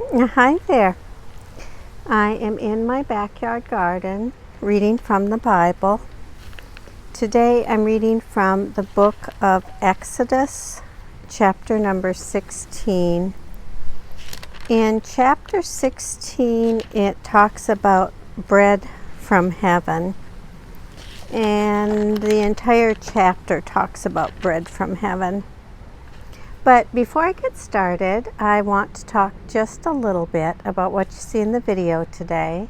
Hi there. I am in my backyard garden reading from the Bible. Today I'm reading from the book of Exodus, chapter number 16. In chapter 16, it talks about bread from heaven, and the entire chapter talks about bread from heaven. But before I get started, I want to talk just a little bit about what you see in the video today.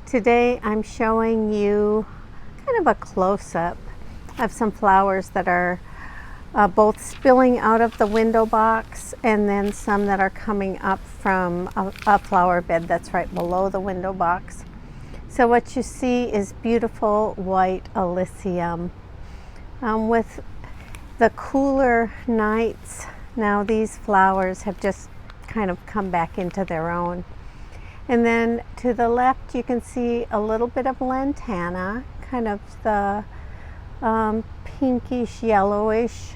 Today I'm showing you kind of a close-up of some flowers that are both spilling out of the window box and then some that are coming up from a flower bed that's right below the window box. So what you see is beautiful white alyssum. With the cooler nights, now these flowers have just kind of come back into their own. And then to the left you can see a little bit of lantana, kind of the pinkish yellowish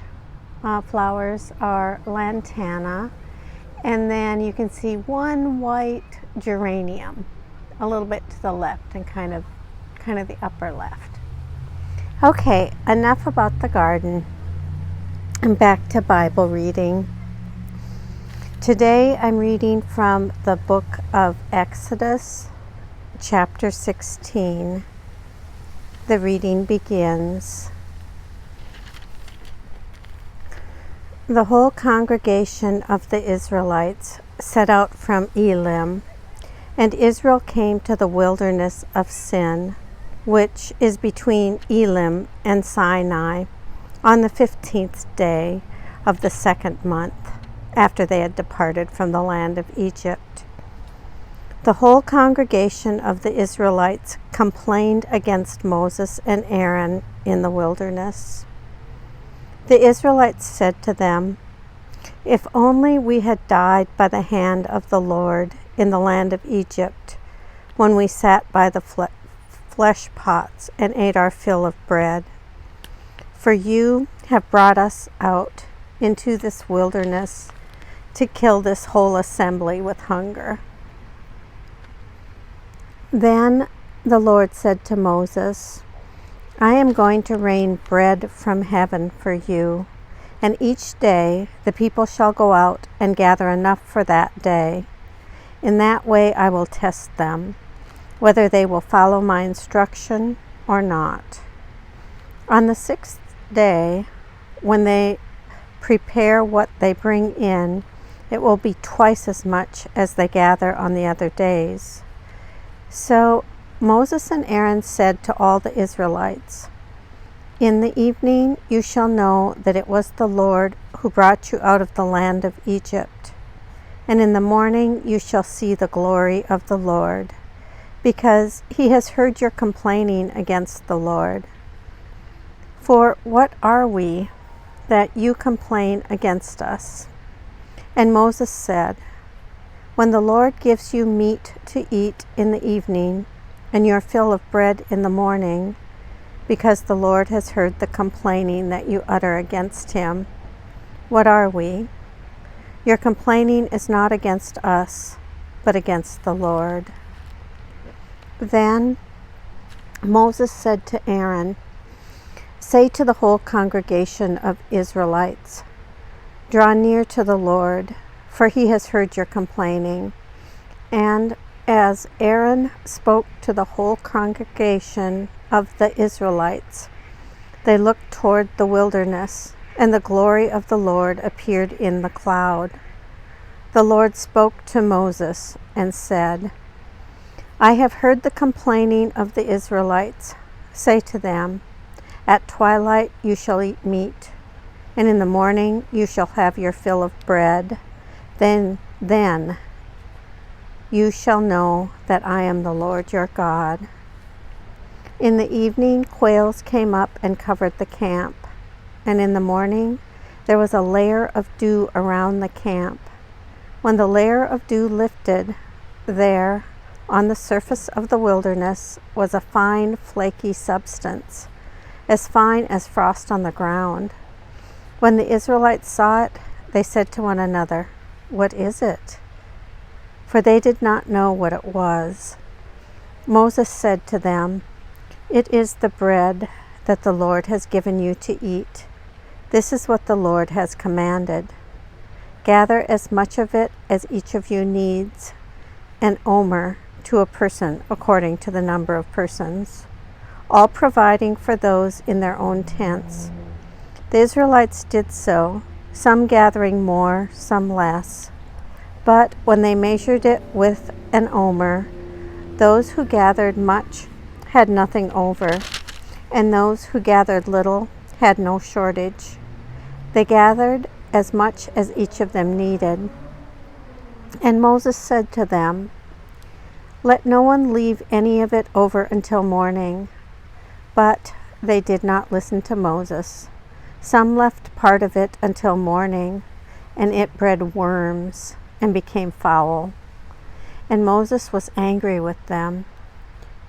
flowers are lantana. And then you can see one white geranium a little bit to the left and kind of the upper left. Okay, enough about the garden. And back to Bible reading. Today I'm reading from the book of Exodus, chapter 16. The reading begins. The whole congregation of the Israelites set out from Elim, and Israel came to the wilderness of Sin, which is between Elim and Sinai, on the 15th day of the second month, after they had departed from the land of Egypt. The whole congregation of the Israelites complained against Moses and Aaron in the wilderness. The Israelites said to them, "If only we had died by the hand of the Lord in the land of Egypt, when we sat by the flesh pots and ate our fill of bread. For you have brought us out into this wilderness to kill this whole assembly with hunger." Then the Lord said to Moses, "I am going to rain bread from heaven for you, and each day the people shall go out and gather enough for that day. In that way I will test them, whether they will follow my instruction or not. On the sixth day, when they prepare what they bring in, it will be twice as much as they gather on the other days." So Moses and Aaron said to all the Israelites, "In the evening you shall know that it was the Lord who brought you out of the land of Egypt. And in the morning you shall see the glory of the Lord, because he has heard your complaining against the Lord. For what are we that you complain against us?" And Moses said, "When the Lord gives you meat to eat in the evening, and your fill of bread in the morning, because the Lord has heard the complaining that you utter against him, what are we? Your complaining is not against us, but against the Lord." Then Moses said to Aaron, "Say to the whole congregation of Israelites, 'Draw near to the Lord, for he has heard your complaining.'" And as Aaron spoke to the whole congregation of the Israelites, they looked toward the wilderness, and the glory of the Lord appeared in the cloud. The Lord spoke to Moses and said, "I have heard the complaining of the Israelites. Say to them, 'At twilight you shall eat meat, and in the morning you shall have your fill of bread. Then you shall know that I am the Lord your God.'" In the evening quails came up and covered the camp, and in the morning there was a layer of dew around the camp. When the layer of dew lifted, there, on the surface of the wilderness, was a fine, flaky substance, as fine as frost on the ground. When the Israelites saw it, they said to one another, "What is it?" for they did not know what it was. Moses said to them, "It is the bread that the Lord has given you to eat. This is what the Lord has commanded. Gather as much of it as each of you needs, an omer to a person according to the number of persons, all providing for those in their own tents." The Israelites did so, some gathering more, some less. But when they measured it with an omer, those who gathered much had nothing over, and those who gathered little had no shortage. They gathered as much as each of them needed. And Moses said to them, "Let no one leave any of it over until morning." But they did not listen to Moses. Some left part of it until morning, and it bred worms and became foul. And Moses was angry with them.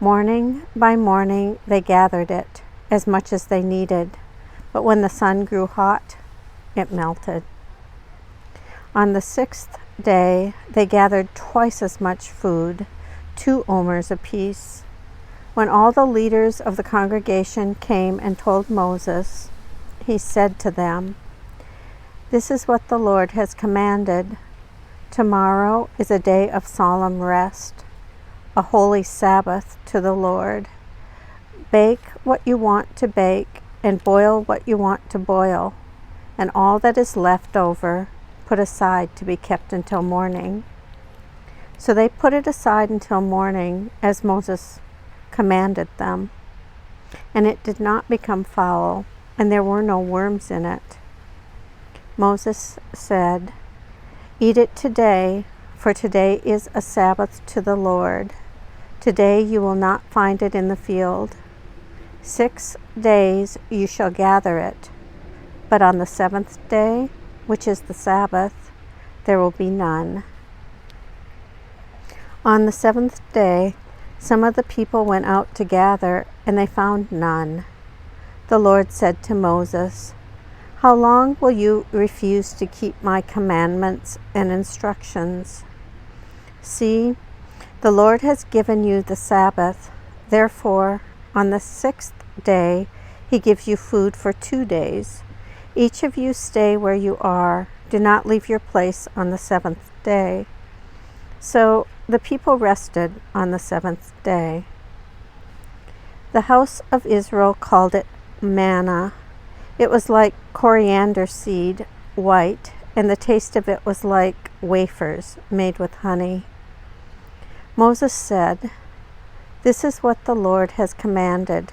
Morning by morning they gathered it, as much as they needed, but when the sun grew hot, it melted. On the 6th day they gathered twice as much food, 2 omers apiece. When all the leaders of the congregation came and told Moses, he said to them, "This is what the Lord has commanded. Tomorrow is a day of solemn rest, a holy Sabbath to the Lord. Bake what you want to bake and boil what you want to boil, and all that is left over put aside to be kept until morning." So they put it aside until morning, as Moses commanded them. And it did not become foul, and there were no worms in it. Moses said, "Eat it today, for today is a Sabbath to the Lord. Today you will not find it in the field. 6 days you shall gather it, but on the 7th day, which is the Sabbath, there will be none." On the 7th day, some of the people went out to gather, and they found none. The Lord said to Moses, "How long will you refuse to keep my commandments and instructions? See, the Lord has given you the Sabbath. Therefore, on the 6th day, he gives you food for 2 days. Each of you stay where you are. Do not leave your place on the 7th day." So the people rested on the 7th day. The house of Israel called it manna. It was like coriander seed, white, and the taste of it was like wafers made with honey. Moses said, "This is what the Lord has commanded.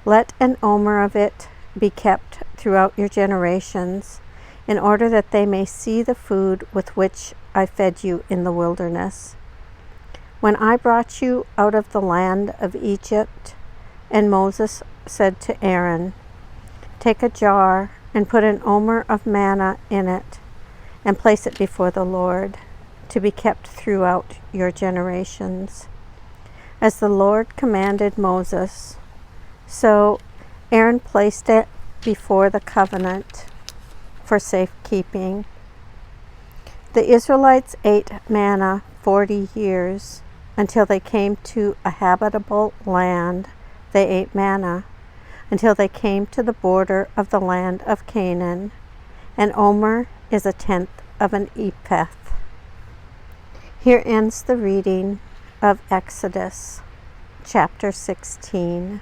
Let an omer of it be kept throughout your generations, in order that they may see the food with which I fed you in the wilderness, when I brought you out of the land of Egypt." And Moses said to Aaron, "Take a jar and put an omer of manna in it, and place it before the Lord, to be kept throughout your generations." As the Lord commanded Moses, so Aaron placed it before the covenant for safekeeping. The Israelites ate manna 40 years. Until they came to a habitable land, they ate manna, until they came to the border of the land of Canaan. An omer is 1/10 of an ephah. Here ends the reading of Exodus, chapter 16.